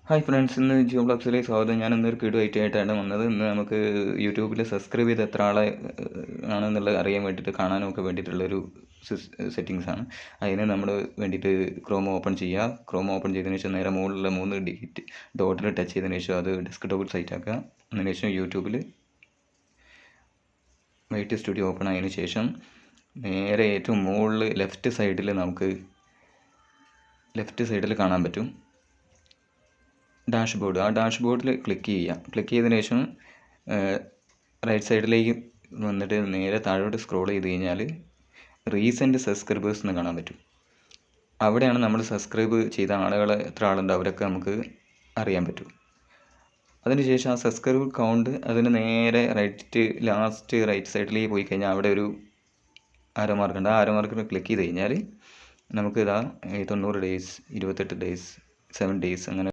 Hi friends, ഇന്ന് ജിയോ ബ്ലോഗ്സിലേക്ക് സ്വാഗതം. ഞാൻ ഇന്നൊരു കിടുവായിട്ടായിട്ടാണ് വന്നത്. ഇന്ന് നമുക്ക് യൂട്യൂബിൽ സബ്സ്ക്രൈബ് ചെയ്ത് എത്ര ആളെ ആണെന്നുള്ളത് അറിയാൻ വേണ്ടിയിട്ട് കാണാനും ഒക്കെ വേണ്ടിയിട്ടുള്ളൊരു സെറ്റിങ്സാണ്. അതിന് നമ്മൾ വേണ്ടിയിട്ട് ക്രോം ഓപ്പൺ ചെയ്യുക. ക്രോം ഓപ്പൺ ചെയ്തതിന് ശേഷം നേരെ മുകളിലുള്ള 3 ഡിജിറ്റ് ഡോട്ടിൽ ടച്ച് ചെയ്തതിന് ശേഷം അത് ഡെസ്ക്ടോപ്പ് സൈറ്റ് ആക്കുക. അതിന് ശേഷം യൂട്യൂബിൽ വൈറ്റ് സ്റ്റുഡിയോ ഓപ്പൺ ആയതിനു ശേഷം നേരെ ഏറ്റവും മുകളിൽ ലെഫ്റ്റ് സൈഡിൽ കാണാൻ പറ്റും ഡാഷ്ബോർഡ്. ആ ഡാഷ്ബോർഡിൽ ക്ലിക്ക് ചെയ്യുക. ക്ലിക്ക് ചെയ്തതിന് ശേഷം റൈറ്റ് സൈഡിലേക്ക് വന്നിട്ട് നേരെ താഴോട്ട് സ്ക്രോൾ ചെയ്ത് കഴിഞ്ഞാൽ റീസെൻറ്റ് സബ്സ്ക്രൈബേഴ്സ് എന്ന് കാണാൻ പറ്റും. അവിടെയാണ് നമ്മൾ സബ്സ്ക്രൈബ് ചെയ്ത ആളുകൾ എത്ര ആളുണ്ട് അവരൊക്കെ നമുക്ക് അറിയാൻ പറ്റും. അതിനുശേഷം ആ സബ്സ്ക്രൈബ് കൗണ്ട് അതിന് നേരെ ലാസ്റ്റ് റൈറ്റ് സൈഡിലേക്ക് പോയി കഴിഞ്ഞാൽ അവിടെ ഒരു ആരോ മാർക്ക് ഉണ്ട്. ആ ആരോ മാർക്കിൽ ക്ലിക്ക് ചെയ്ത് കഴിഞ്ഞാൽ നമുക്ക് 90 ഡേയ്സ്, 28 ഡേയ്സ്, 7 ഡേയ്സ് അങ്ങനെ